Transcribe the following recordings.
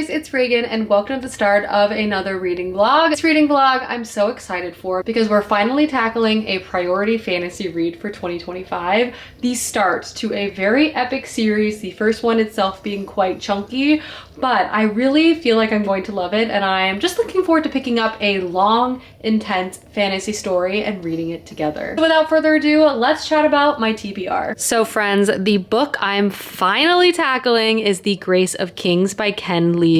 guys, it's Reagan and welcome to the start of another reading vlog. This reading vlog I'm so excited for because we're finally tackling a priority fantasy read for 2025. The start to a very epic series, the first one itself being quite chunky, but I really feel like I'm going to love it and I'm just looking forward to picking up a long, intense fantasy story and reading it together. So without further ado, let's chat about my TBR. So friends, the book I'm finally tackling is The Grace of Kings by Ken Liu.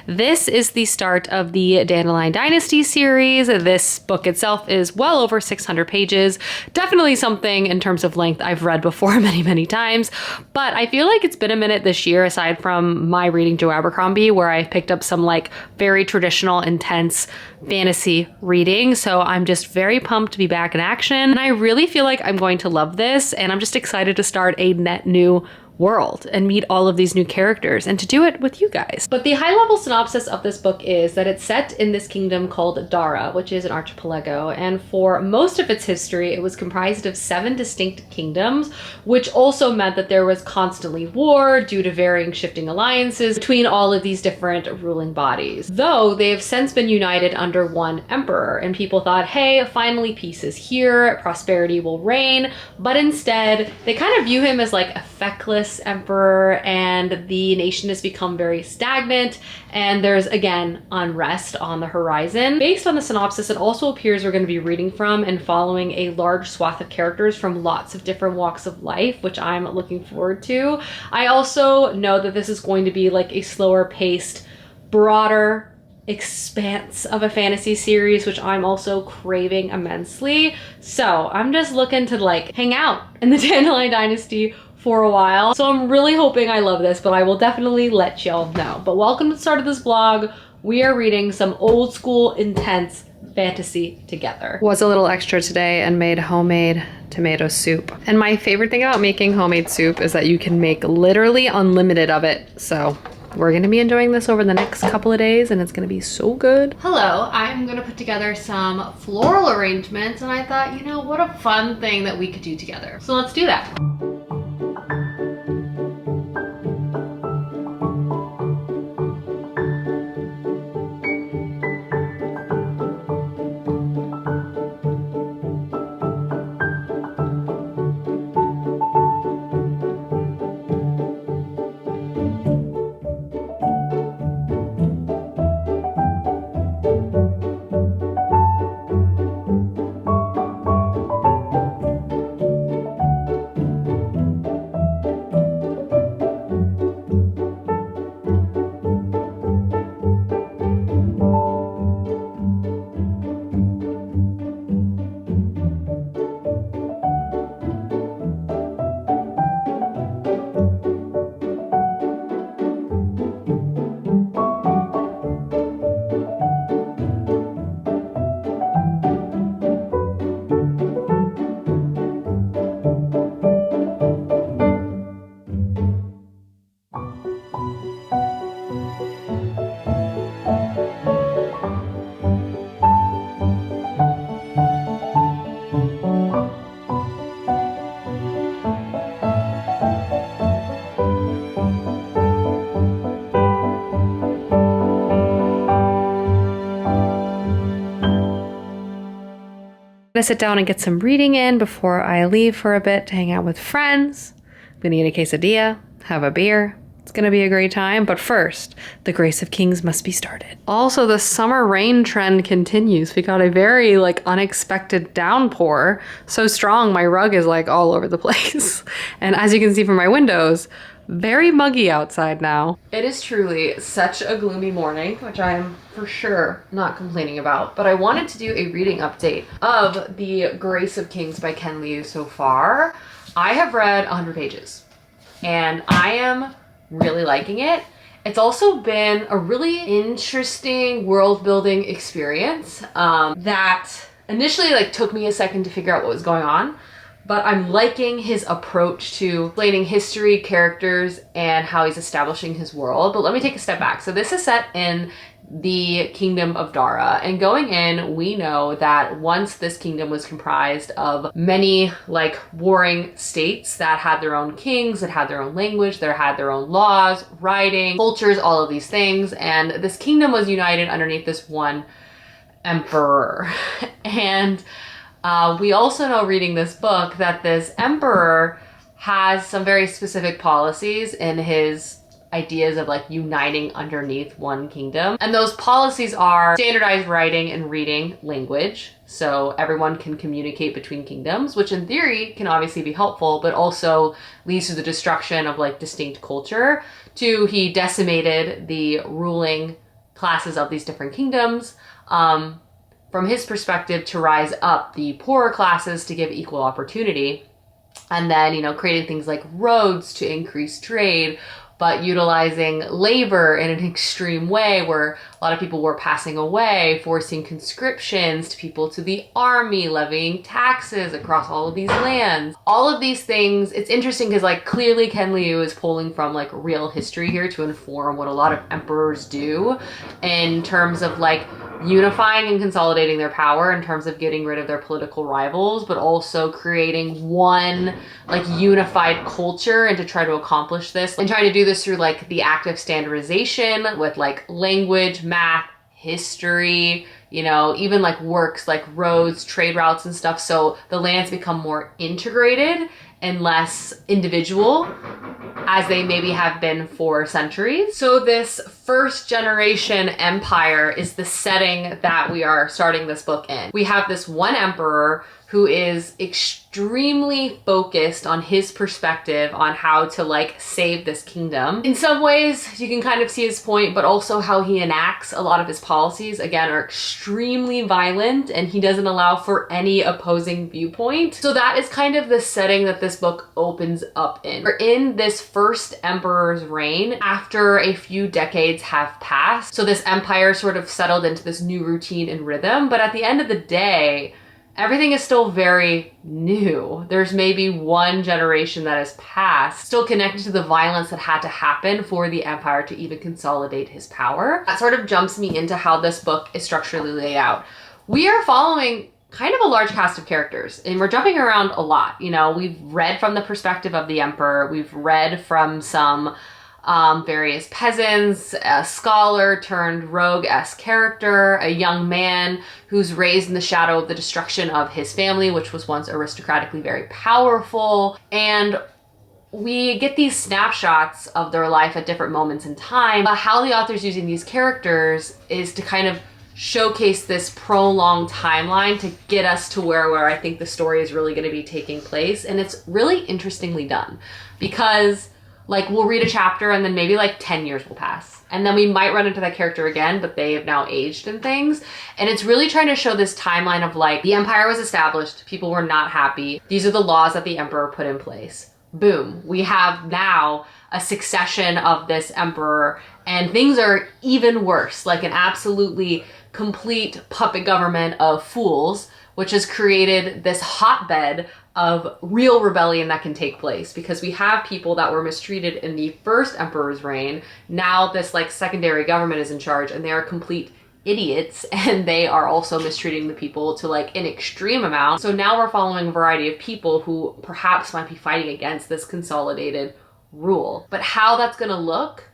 This is the start of the Dandelion Dynasty series. This book itself is well over 600 pages. Definitely something in terms of length I've read before many times, but I feel like it's been a minute this year aside from my reading Joe Abercrombie where I've picked up some like very traditional, intense fantasy reading. So I'm just very pumped to be back in action. And I really feel like I'm going to love this and I'm just excited to start a net new world and meet all of these new characters and to do it with you guys. But the high-level synopsis of this book is that it's set in this kingdom called Dara, which is an archipelago, and for most of its history it was comprised of 7 distinct kingdoms, which also meant that there was constantly war due to varying shifting alliances between all of these different ruling bodies. Though they have since been united under one emperor, and people thought, hey, finally peace is here, prosperity will reign, but instead they kind of view him as like a feckless emperor and the nation has become very stagnant and there's again unrest on the horizon. Based on the synopsis, it also appears we're going to be reading from and following a large swath of characters from lots of different walks of life, which I'm looking forward to. I also know that this is going to be like a slower paced, broader expanse of a fantasy series, which I'm also craving immensely. So I'm just looking to like hang out in the Dandelion Dynasty for a while. So I'm really hoping I love this, but I will definitely let y'all know. But welcome to the start of this vlog. We are reading some old school, intense fantasy together. Was a little extra today and made homemade tomato soup. And my favorite thing about making homemade soup is that you can make literally unlimited of it. So we're gonna be enjoying this over the next couple of days and it's gonna be so good. Hello, I'm gonna put together some floral arrangements and I thought, you know, what a fun thing that we could do together. So let's do that. I'm gonna sit down and get some reading in before I leave for a bit to hang out with friends. I'm gonna eat a quesadilla, have a beer. It's gonna be a great time, but first, The Grace of Kings must be started. Also, the summer rain trend continues. We got a very unexpected downpour. So strong, my rug is all over the place. And as you can see from my windows, very muggy outside now. It is truly such a gloomy morning, which I'm for sure not complaining about, but I wanted to do a reading update of The Grace of Kings by Ken Liu so far. I have read 100 pages and I am really liking it. It's also been a really interesting world building experience that initially took me a second to figure out what was going on. But I'm liking his approach to explaining history, characters, and how he's establishing his world. But let me take a step back. So this is set in the kingdom of Dara. And going in, we know that once this kingdom was comprised of many like warring states that had their own kings, that had their own language, that had their own laws, writing, cultures, all of these things. And this kingdom was united underneath this one emperor. And we also know, reading this book, that this emperor has some very specific policies in his ideas of like uniting underneath one kingdom. And those policies are standardized writing and reading language, so everyone can communicate between kingdoms, which in theory can obviously be helpful, but also leads to the destruction of like distinct culture. Two, he decimated the ruling classes of these different kingdoms, from his perspective, to rise up the poorer classes to give equal opportunity. And then, you know, creating things like roads to increase trade, but utilizing labor in an extreme way where a lot of people were passing away, forcing conscriptions to people to the army, levying taxes across all of these lands. All of these things, it's interesting because like clearly Ken Liu is pulling from like real history here to inform what a lot of emperors do in terms of like unifying and consolidating their power, in terms of getting rid of their political rivals, but also creating one like unified culture. And to try to accomplish this, and trying to do this through like the act of standardization with like language, math, history, you know, even like works like roads, trade routes and stuff. So the lands become more integrated and less individual as they maybe have been for centuries. So this first generation empire is the setting that we are starting this book in. We have this one emperor who is extremely focused on his perspective on how to like save this kingdom. In some ways you can kind of see his point, but also how he enacts a lot of his policies, again, are extremely violent, and he doesn't allow for any opposing viewpoint. So that is kind of the setting that this book opens up in. We're in this first emperor's reign after a few decades have passed. So this empire sort of settled into this new routine and rhythm, but at the end of the day, everything is still very new. There's maybe one generation that has passed, still connected to the violence that had to happen for the empire to even consolidate his power. That sort of jumps me into how this book is structurally laid out. We are following kind of a large cast of characters, and we're jumping around a lot. You know, we've read from the perspective of the emperor, we've read from some various peasants, a scholar turned rogue-esque character, a young man who's raised in the shadow of the destruction of his family, which was once aristocratically very powerful. And we get these snapshots of their life at different moments in time. But how the author's using these characters is to kind of showcase this prolonged timeline to get us to where I think the story is really going to be taking place. And it's really interestingly done, because like we'll read a chapter and then maybe like 10 years will pass. And then we might run into that character again, but they have now aged and things. And it's really trying to show this timeline of like, the empire was established, people were not happy. These are the laws that the emperor put in place. Boom. We have now a succession of this emperor, and things are even worse, like an absolutely complete puppet government of fools, which has created this hotbed of real rebellion that can take place, because we have people that were mistreated in the first emperor's reign. Now this like secondary government is in charge, and they are complete idiots, and they are also mistreating the people to like an extreme amount. So now we're following a variety of people who perhaps might be fighting against this consolidated rule. But how that's gonna look,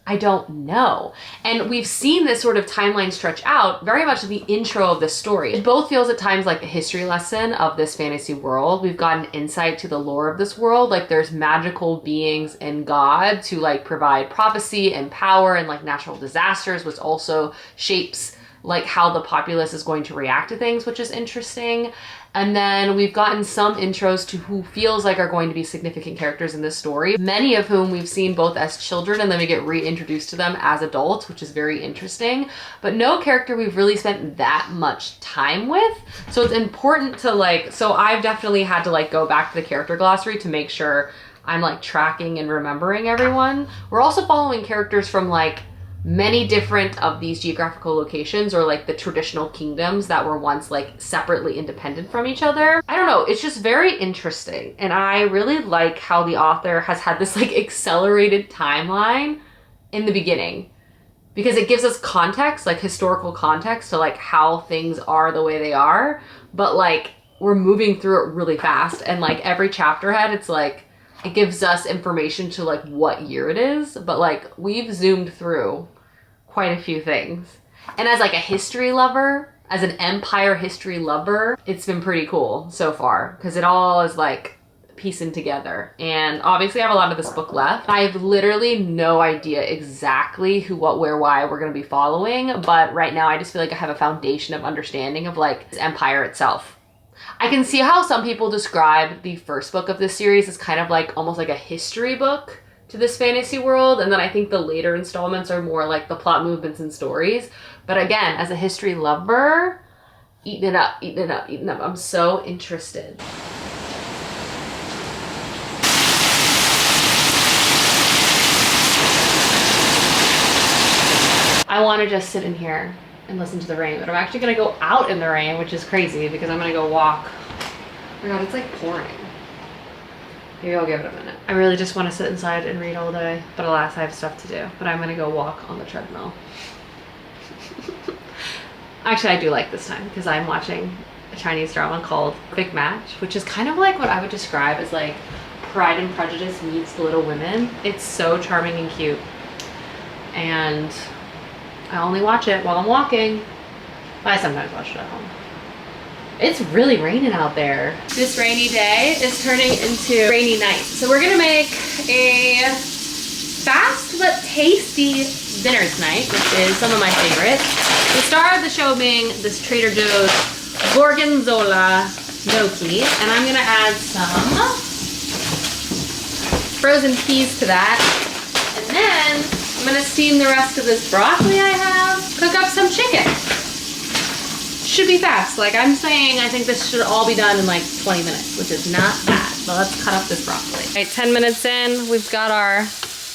I don't know. And we've seen this sort of timeline stretch out very much in the intro of this story. It both feels at times like a history lesson of this fantasy world. We've got an insight to the lore of this world. Like there's magical beings and gods who like provide prophecy and power and like natural disasters, which also shapes like how the populace is going to react to things, which is interesting. And then we've gotten some intros to who feels like are going to be significant characters in this story, many of whom we've seen both as children, and then we get reintroduced to them as adults, which is very interesting, but no character we've really spent that much time with. So it's important to like, so I've definitely had to like go back to the character glossary to make sure I'm like tracking and remembering everyone. We're also following characters from like many different of these geographical locations, or like the traditional kingdoms that were once like separately independent from each other. I don't know, it's just very interesting. And I really like how the author has had this like accelerated timeline in the beginning. because it gives us context, like historical context to like how things are the way they are, but like we're moving through it really fast, and like every chapter head, it's like it gives us information to like what year it is, but like we've zoomed through quite a few things. And as like a history lover, as an Empire history lover, it's been pretty cool so far because it all is like piecing together. And obviously I have a lot of this book left. I have literally no idea exactly who, what, where, why we're going to be following, but right now I just feel like I have a foundation of understanding of like this Empire itself. I can see how some people describe the first book of this series as kind of like almost like a history book to this fantasy world, and then I think the later installments are more like the plot movements and stories. But again, as a history lover, eating it up, eating it up, eating it up. I'm so interested. I want to just sit in here and listen to the rain, but I'm actually going to go out in the rain, which is crazy because I'm going to go walk. Oh my god, it's like pouring. Maybe I'll give it a minute. I really just want to sit inside and read all day, but alas, I have stuff to do. But I'm going to go walk on the treadmill. Actually, I do like this time because I'm watching a Chinese drama called Big Match, which is kind of like what I would describe as like Pride and Prejudice meets Little Women. It's so charming and cute. And I only watch it while I'm walking. I sometimes watch it at home. It's really raining out there. This rainy day is turning into rainy night. So we're gonna make a fast but tasty dinner tonight, which is some of my favorites. The star of the show being this Trader Joe's Gorgonzola gnocchi. And I'm gonna add some frozen peas to that. And then I'm gonna steam the rest of this broccoli I have, cook up some chicken. Should be fast. Like I'm saying, I think this should all be done in like 20 minutes, which is not bad. But let's cut up this broccoli. All right, 10 minutes in, we've got our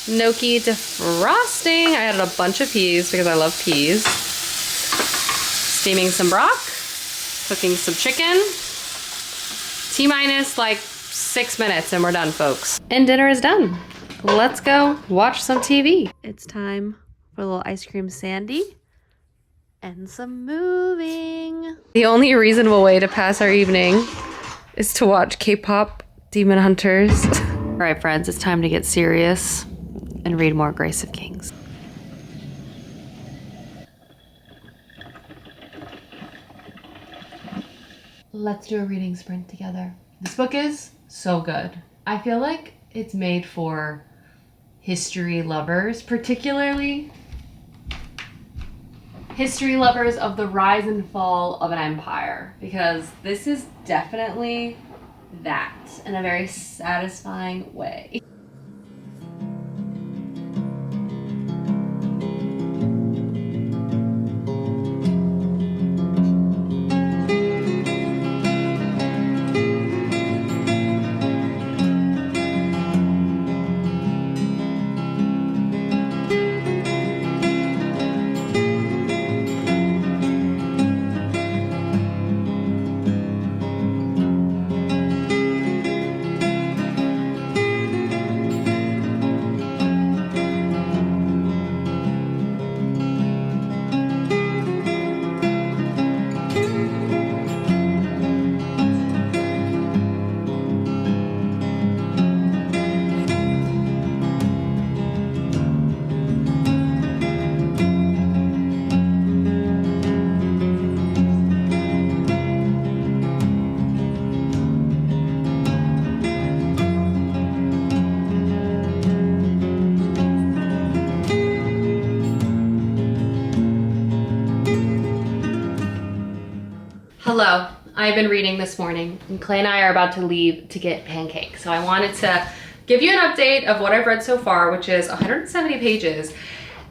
gnocchi defrosting. I added a bunch of peas because I love peas. Steaming some brock, cooking some chicken. T-minus like 6 minutes and we're done, folks. And dinner is done. Let's go watch some TV. It's time for a little ice cream sandy and some moving. The only reasonable way to pass our evening is to watch K-pop Demon Hunters. All right, friends, it's time to get serious and read more Grace of Kings. Let's do a reading sprint together. This book is so good. I feel like it's made for history lovers, particularly history lovers of the rise and fall of an empire, because this is definitely that in a very satisfying way. Hello, I've been reading this morning and Clay and I are about to leave to get pancakes. So I wanted to give you an update of what I've read so far, which is 170 pages.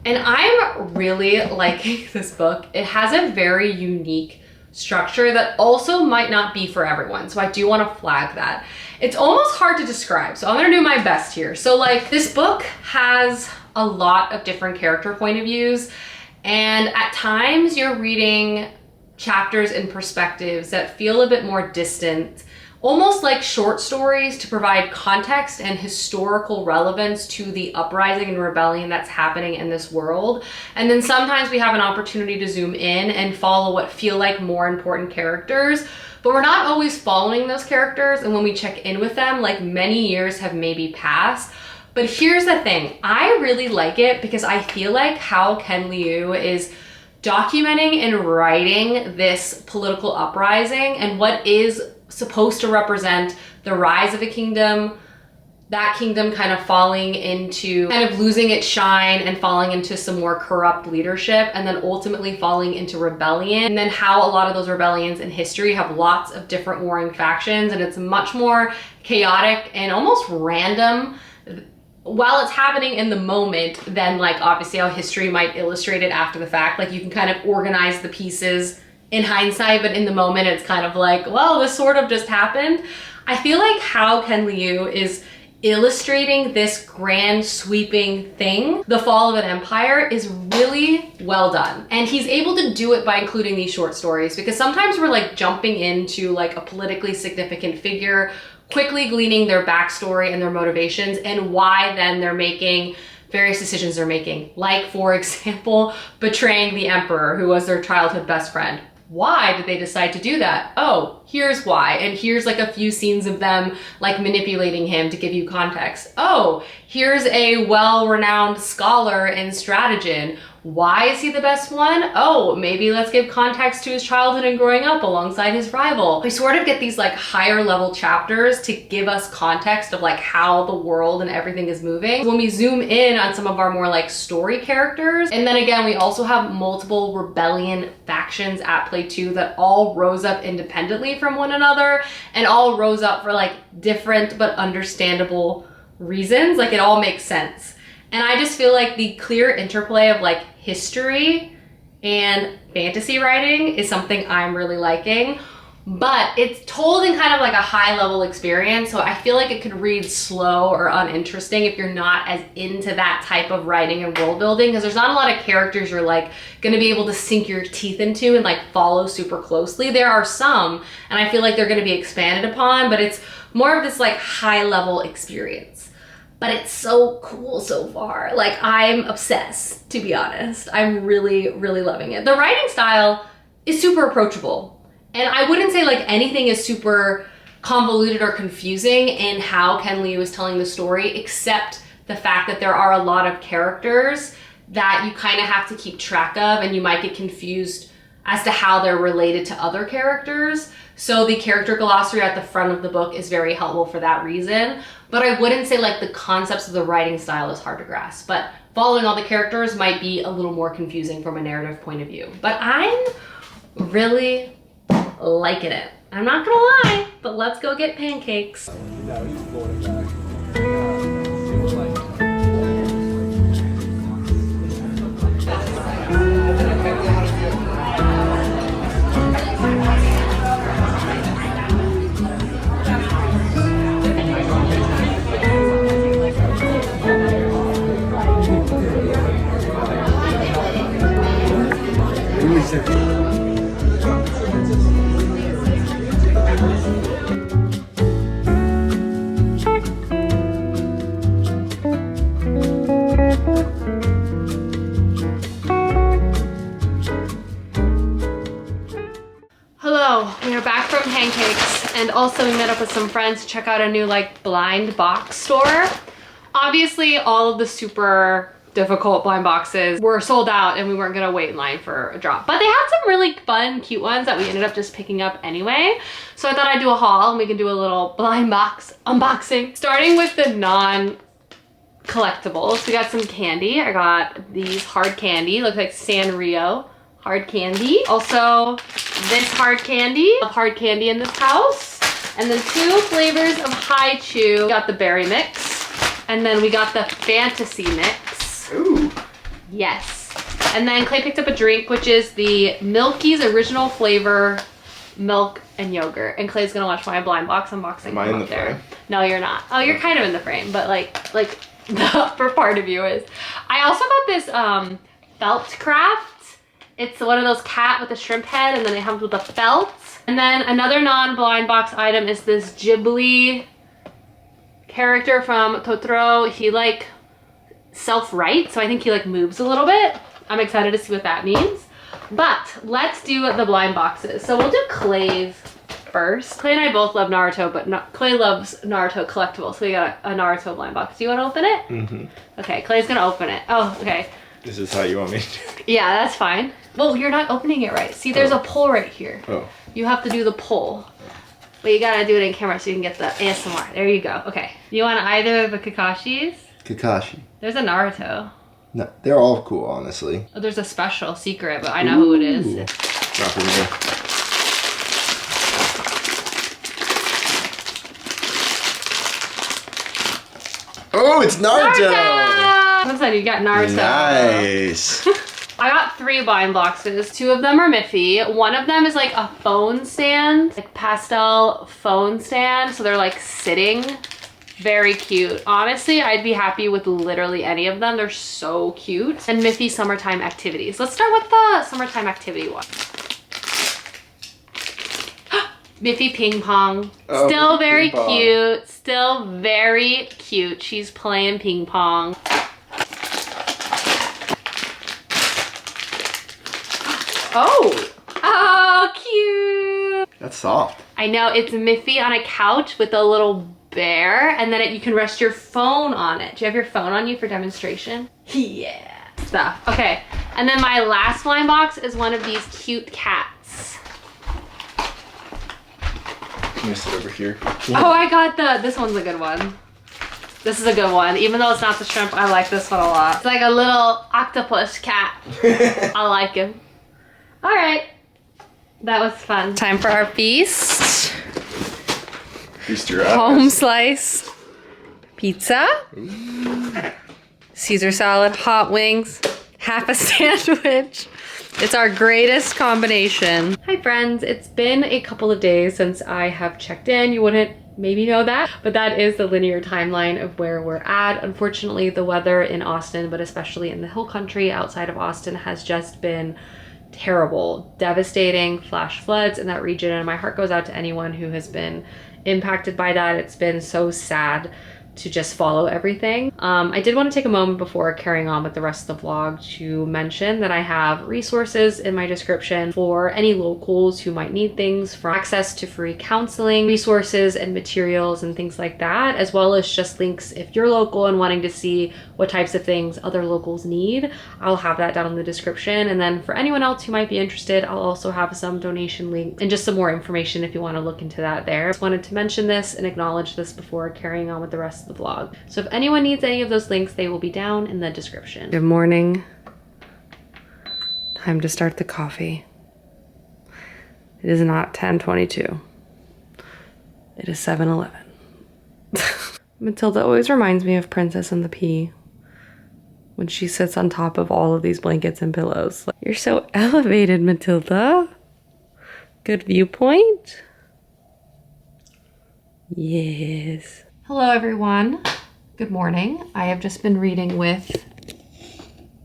And I'm really liking this book. It has a very unique structure that also might not be for everyone. So I do want to flag that. It's almost hard to describe, so I'm gonna do my best here. So like this book has a lot of different character point of views, and at times you're reading chapters and perspectives that feel a bit more distant almost like short stories to provide context and historical relevance to the uprising and rebellion that's happening in this world. And then sometimes we have an opportunity to zoom in and follow what feel like more important characters, but we're not always following those characters. And when we check in with them, like many years have maybe passed. But here's the thing, I really like it because I feel like how Ken Liu is documenting and writing this political uprising and what is supposed to represent the rise of a kingdom, that kingdom kind of falling into, kind of losing its shine and falling into some more corrupt leadership, and then ultimately falling into rebellion. And then how a lot of those rebellions in history have lots of different warring factions, and it's much more chaotic and almost random while it's happening in the moment than like obviously how history might illustrate it after the fact. Like you can kind of organize the pieces in hindsight, but in the moment it's kind of like, well, this sort of just happened. I feel like how Ken Liu is illustrating this grand sweeping thing, the fall of an empire, is really well done. And he's able to do it by including these short stories, because sometimes we're like jumping into like a politically significant figure, quickly gleaning their backstory and their motivations and why then they're making various decisions they're making. Like for example, betraying the emperor who was their childhood best friend. Why did they decide to do that? Oh, here's why. And here's like a few scenes of them like manipulating him to give you context. Oh, here's a well-renowned scholar and strategist. Why is he the best one? Oh, maybe let's give context to his childhood and growing up alongside his rival. We sort of get these like higher level chapters to give us context of like how the world and everything is moving. When we zoom in on some of our more like story characters, and then again, we also have multiple rebellion factions at play too that all rose up independently from one another and all rose up for like different but understandable reasons. Like it all makes sense. And I just feel like the clear interplay of like history and fantasy writing is something I'm really liking, but it's told in kind of like a high level experience. So I feel like it could read slow or uninteresting if you're not as into that type of writing and world building, because there's not a lot of characters you're like gonna be able to sink your teeth into and like follow super closely. There are some, and I feel like they're gonna be expanded upon, but it's more of this like high level experience. But it's so cool so far. Like I'm obsessed, to be honest. I'm really, really loving it. The writing style is super approachable. And I wouldn't say like anything is super convoluted or confusing in how Ken Liu is telling the story, except the fact that there are a lot of characters that you kind of have to keep track of, and you might get confused as to how they're related to other characters. So the character glossary at the front of the book is very helpful for that reason. But I wouldn't say like the concepts of the writing style is hard to grasp, but following all the characters might be a little more confusing from a narrative point of view. But I'm really liking it. I'm not gonna lie, but let's go get pancakes. Hello, we are back from pancakes, and also we met up with some friends to check out a new like blind box store. Obviously all of the super difficult blind boxes were sold out and we weren't gonna wait in line for a drop, but they had some really fun, cute ones that we ended up just picking up anyway. So I thought I'd do a haul and we can do a little blind box unboxing. Starting with the non-collectibles, we got some candy. I got these hard candy, look like Sanrio hard candy. Also this hard candy, love hard candy in this house. And then 2 flavors of Hi-Chew. We got the berry mix, and then we got the fantasy mix. Ooh. Yes. And then Clay picked up a drink, which is the Milky's original flavor milk and yogurt. And Clay's gonna watch my blind box unboxing. Am I in the frame? No, you're not. Oh, you're kind of in the frame, but like the upper part of you is. I also got this felt craft It's one of those cat with a shrimp head, and then it comes with a felt. And then another non-blind box item is this Ghibli character from Totoro. He like self-writes, so I think he like moves a little bit. I'm excited to see what that means. But let's do the blind boxes. So we'll do Clay's first. Clay and I both love Naruto, but Clay loves Naruto collectibles, so we got a Naruto blind box. Do you want to open it? Mm-hmm. Okay, Clay's gonna open it. Oh, okay. This is how you want me to do it? Yeah, that's fine. Well, you're not opening it right. See, there's a pull right here. Oh. You have to do the pull. But you gotta do it in camera so you can get the ASMR. There you go. Okay. You want either of the Kakashis? Kakashi. There's a Naruto. No, they're all cool, honestly. Oh, there's a special secret, but I know who it is. Drop it here. Oh, it's Naruto! What's that? You got Naruto. Nice. I got 3 blind boxes. 2 of them are Miffy. One of them is like a phone stand, like pastel phone stand. So they're like sitting. Very cute. Honestly, I'd be happy with literally any of them. They're so cute. And Miffy summertime activities. Let's start with the summertime activity one. Miffy ping pong. Oh, still very ping pong. cute. Still very cute. She's playing ping pong. Oh, cute. That's soft. I know, it's Miffy on a couch with a little bear, and then you can rest your phone on it. Do you have your phone on you for demonstration? Yeah. Stuff. Okay, and then my last blind box is one of these cute cats. Let me sit over here. Oh, I got this one's a good one. This is a good one. Even though it's not the shrimp, I like this one a lot. It's like a little octopus cat. I like him. All right, that was fun. Time for our feast. Feast your eyes. Home slice, pizza, Caesar salad, hot wings, half a sandwich. It's our greatest combination. Hi friends, it's been a couple of days since I have checked in. You wouldn't maybe know that, but that is the linear timeline of where we're at. Unfortunately, the weather in Austin, but especially in the hill country outside of Austin, has just been terrible, devastating, flash floods in that region, and my heart goes out to anyone who has been impacted by that. It's been so sad to just follow everything. I did want to take a moment before carrying on with the rest of the vlog to mention that I have resources in my description for any locals who might need things, from access to free counseling, resources and materials and things like that, as well as just links if you're local and wanting to see what types of things other locals need. I'll have that down in the description. And then for anyone else who might be interested, I'll also have some donation links and just some more information if you want to look into that there. I just wanted to mention this and acknowledge this before carrying on with the rest of the vlog. So if anyone needs any of those links, they will be down in the description. Good morning. Time to start the coffee. It is not 10:22. It is 7:11. Matilda always reminds me of Princess and the Pea when she sits on top of all of these blankets and pillows. Like, you're so elevated, Matilda. Good viewpoint. Yes. Hello, everyone. Good morning. I have just been reading with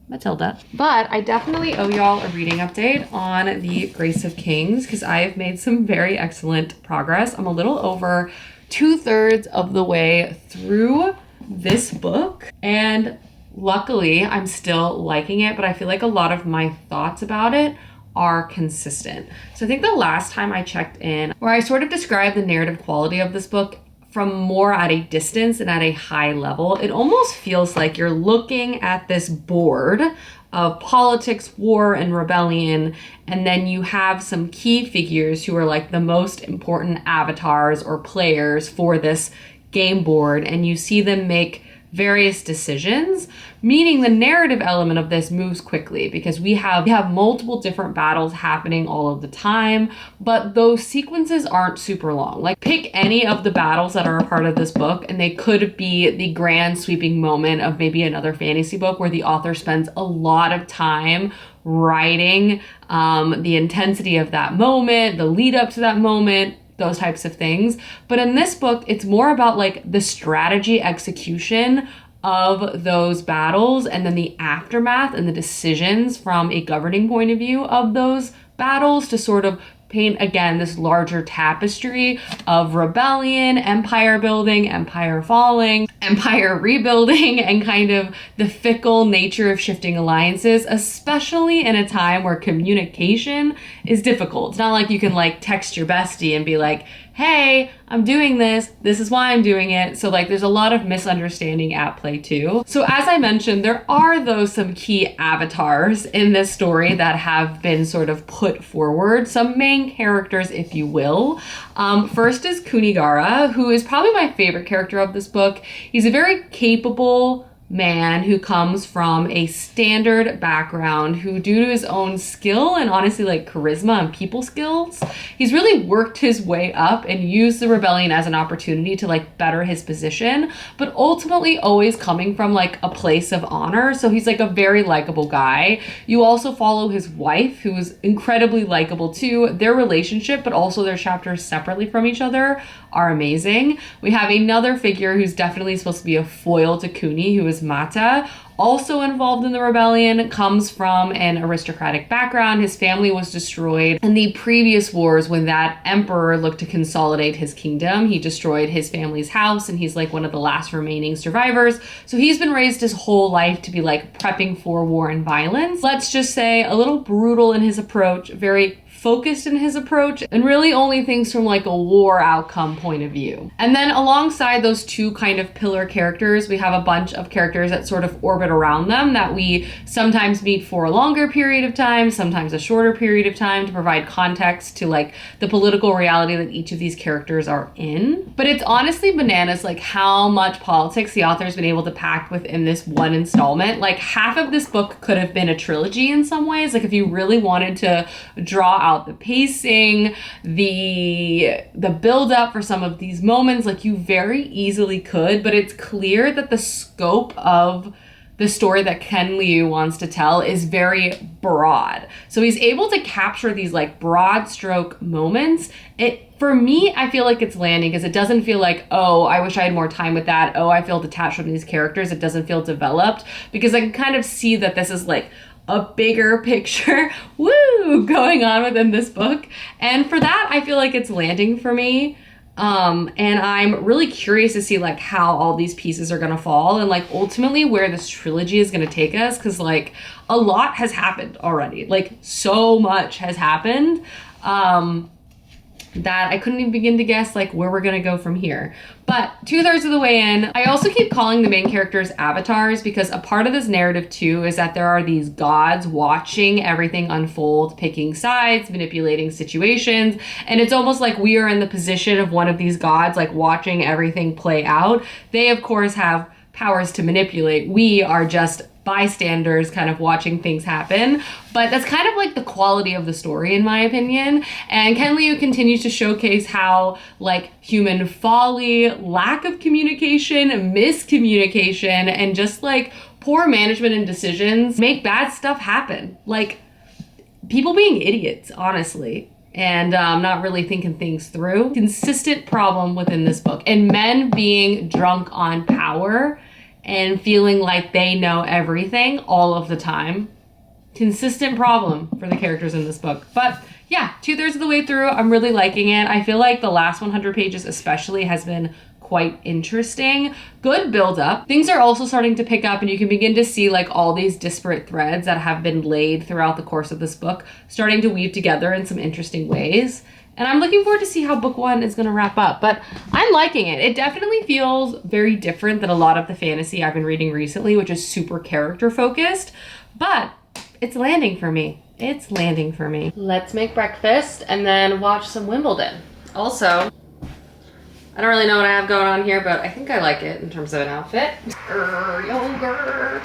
Matilda, but I definitely owe y'all a reading update on the Grace of Kings because I have made some very excellent progress. I'm a little over 2/3 of the way through this book, and luckily I'm still liking it, but I feel like a lot of my thoughts about it are consistent. So I think the last time I checked in, where I sort of described the narrative quality of this book from more at a distance and at a high level, it almost feels like you're looking at this board of politics, war, and rebellion, and then you have some key figures who are like the most important avatars or players for this game board, and you see them make various decisions, meaning the narrative element of this moves quickly because we have multiple different battles happening all of the time, but those sequences aren't super long. Like, pick any of the battles that are a part of this book and they could be the grand sweeping moment of maybe another fantasy book where the author spends a lot of time writing the intensity of that moment, the lead up to that moment, those types of things. But in this book, it's more about like the strategy execution of those battles and then the aftermath and the decisions from a governing point of view of those battles to sort of paint again this larger tapestry of rebellion, empire building, empire falling, empire rebuilding, and kind of the fickle nature of shifting alliances, especially in a time where communication is difficult. It's not like you can like text your bestie and be like, hey, I'm doing this. This is why I'm doing it. So like there's a lot of misunderstanding at play too. So as I mentioned, there are though some key avatars in this story that have been sort of put forward, some main characters, if you will. First is Kunigara, who is probably my favorite character of this book. He's a very capable man who comes from a standard background, who due to his own skill and honestly like charisma and people skills, he's really worked his way up and used the rebellion as an opportunity to like better his position, but ultimately always coming from like a place of honor. So he's like a very likable guy. You also follow his wife, who is incredibly likable too. Their relationship, but also their chapters separately from each other, are amazing. We have another figure who's definitely supposed to be a foil to Kuni, who is Mata, also involved in the rebellion, comes from an aristocratic background. His family was destroyed in the previous wars when that emperor looked to consolidate his kingdom. He destroyed his family's house and he's like one of the last remaining survivors. So he's been raised his whole life to be like prepping for war and violence. Let's just say a little brutal in his approach, very focused in his approach, and really only thinks from like a war outcome point of view. And then alongside those two kind of pillar characters, we have a bunch of characters that sort of orbit around them that we sometimes meet for a longer period of time, sometimes a shorter period of time, to provide context to like the political reality that each of these characters are in. But it's honestly bananas like how much politics the author's been able to pack within this one installment. Like half of this book could have been a trilogy in some ways. Like if you really wanted to draw out the pacing, the build up for some of these moments, like you very easily could, but it's clear that the scope of the story that Ken Liu wants to tell is very broad. So he's able to capture these like broad stroke moments. For me, I feel like it's landing because it doesn't feel like, oh, I wish I had more time with that. Oh, I feel detached from these characters. It doesn't feel developed because I can kind of see that this is like a bigger picture, going on within this book. And for that, I feel like it's landing for me. And I'm really curious to see like how all these pieces are gonna fall and like ultimately where this trilogy is gonna take us, because like a lot has happened already. Like so much has happened that I couldn't even begin to guess like where we're gonna go from here. But 2/3 of the way in, I also keep calling the main characters avatars because a part of this narrative too is that there are these gods watching everything unfold, picking sides, manipulating situations, and it's almost like we are in the position of one of these gods, like watching everything play out. They of course have powers to manipulate. We are just bystanders kind of watching things happen. But that's kind of like the quality of the story in my opinion. And Ken Liu continues to showcase how like human folly, lack of communication, miscommunication, and just like poor management and decisions make bad stuff happen. Like people being idiots, honestly. And not really thinking things through. Consistent problem within this book. And men being drunk on power and feeling like they know everything all of the time. Consistent problem for the characters in this book. But yeah, 2/3 of the way through, I'm really liking it. I feel like the last 100 pages especially has been quite interesting. Good build up. Things are also starting to pick up and you can begin to see like all these disparate threads that have been laid throughout the course of this book starting to weave together in some interesting ways. And I'm looking forward to see how book one is going to wrap up, but I'm liking it. It definitely feels very different than a lot of the fantasy I've been reading recently, which is super character focused, but it's landing for me. It's landing for me. Let's make breakfast and then watch some Wimbledon. Also, I don't really know what I have going on here, but I think I like it in terms of an outfit. Yogurt.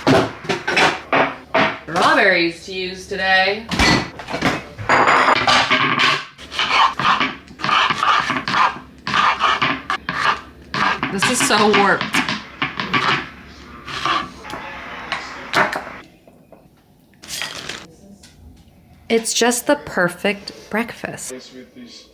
Strawberries to use today. This is so warped. It's just the perfect breakfast. With these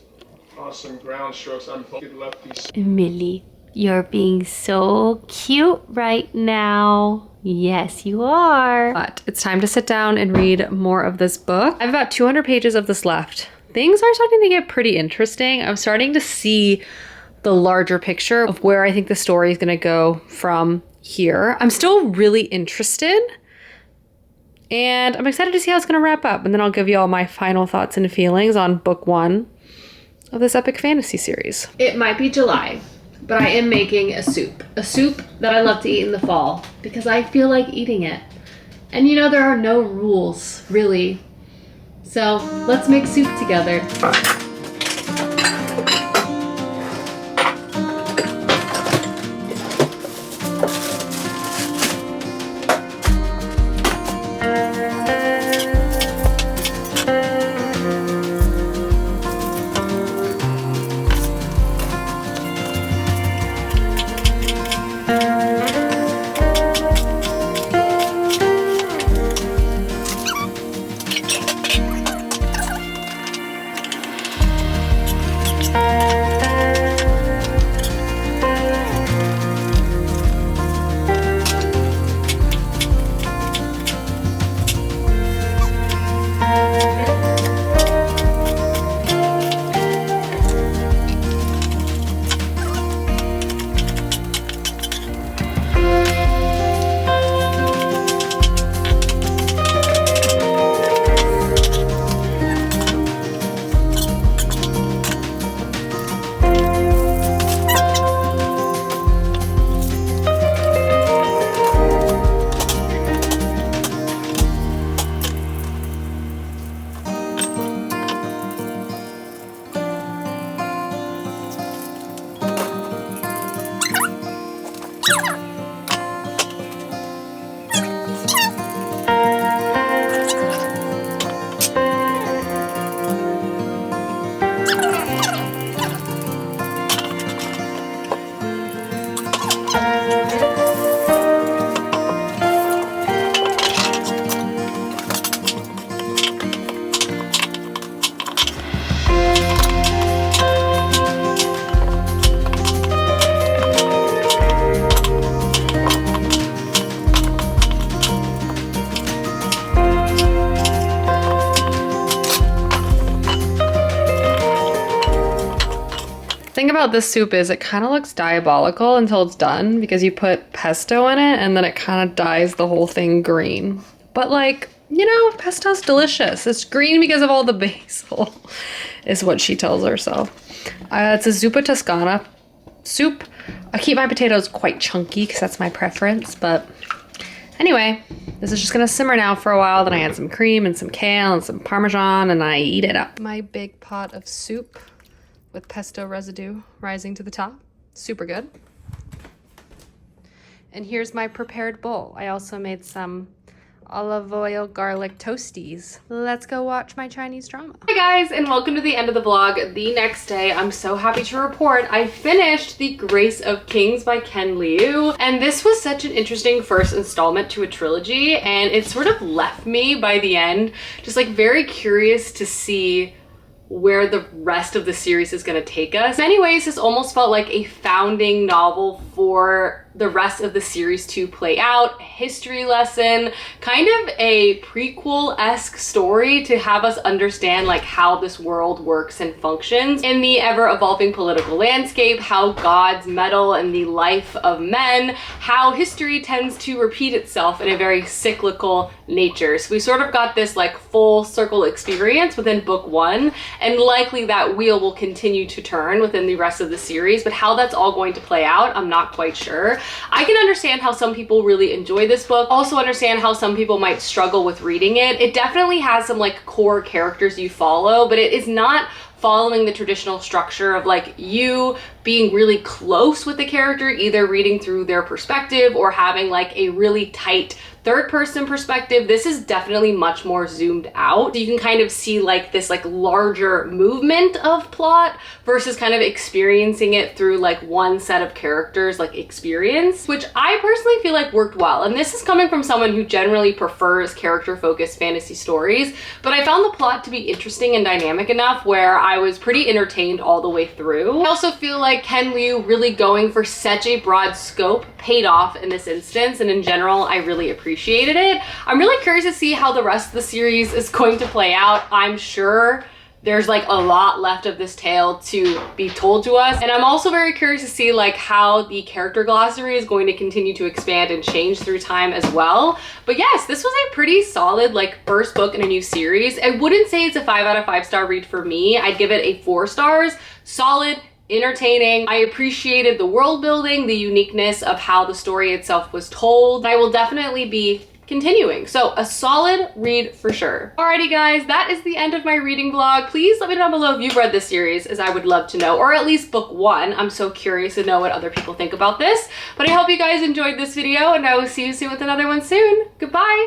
awesome ground strokes, I'm lefties. Emily, You're being so cute right now. Yes, you are. But it's time to sit down and read more of this book. I have about 200 pages of this left. Things are starting to get pretty interesting. I'm starting to see the larger picture of where I think the story is going to go from here. I'm still really interested, and I'm excited to see how it's going to wrap up. And then I'll give you all my final thoughts and feelings on book 1 of this epic fantasy series. It might be July, but I am making a soup that I love to eat in the fall because I feel like eating it. And you know, there are no rules, really. So let's make soup together. Thing about this soup is it kind of looks diabolical until it's done because you put pesto in it and then it kind of dyes the whole thing green. But like, you know, pesto's delicious. It's green because of all the basil, is what she tells herself. It's a zuppa toscana soup. I keep my potatoes quite chunky because that's my preference, but anyway, this is just gonna simmer now for a while. Then I add some cream and some kale and some Parmesan and I eat it up. My big pot of soup with pesto residue rising to the top. Super good. And here's my prepared bowl. I also made some olive oil garlic toasties. Let's go watch my Chinese drama. Hi guys, and welcome to the end of the vlog. The next day, I'm so happy to report I finished The Grace of Kings by Ken Liu. And this was such an interesting first installment to a trilogy, and it sort of left me by the end just like very curious to see where the rest of the series is going to take us. In many ways, this almost felt like a founding novel for the rest of the series to play out, a history lesson, kind of a prequel-esque story to have us understand like how this world works and functions in the ever-evolving political landscape, how gods meddle in the life of men, how history tends to repeat itself in a very cyclical nature. So we sort of got this like full circle experience within book 1, and likely that wheel will continue to turn within the rest of the series, but how that's all going to play out, I'm not quite sure. I can understand how some people really enjoy this book, also understand how some people might struggle with reading it. It definitely has some like core characters you follow, but it is not following the traditional structure of like you being really close with the character, either reading through their perspective or having like a really tight third person perspective. This is definitely much more zoomed out. You can kind of see like this like larger movement of plot versus kind of experiencing it through like one set of characters like experience, which I personally feel like worked well. And this is coming from someone who generally prefers character focused fantasy stories, but I found the plot to be interesting and dynamic enough where I was pretty entertained all the way through. I also feel like why Ken Liu really going for such a broad scope paid off in this instance, and in general, I really appreciated it. I'm really curious to see how the rest of the series is going to play out. I'm sure there's like a lot left of this tale to be told to us, and I'm also very curious to see like how the character glossary is going to continue to expand and change through time as well. But yes, this was a pretty solid like first book in a new series. I wouldn't say it's a 5 out of 5 star read for me. I'd give it a 4 stars. Solid, entertaining. I appreciated the world building, the uniqueness of how the story itself was told. I will definitely be continuing. So a solid read for sure. Alrighty guys, that is the end of my reading vlog. Please let me know down below if you've read this series, as I would love to know, or at least book 1. I'm so curious to know what other people think about this. But I hope you guys enjoyed this video, and I will see you soon with another one soon. Goodbye.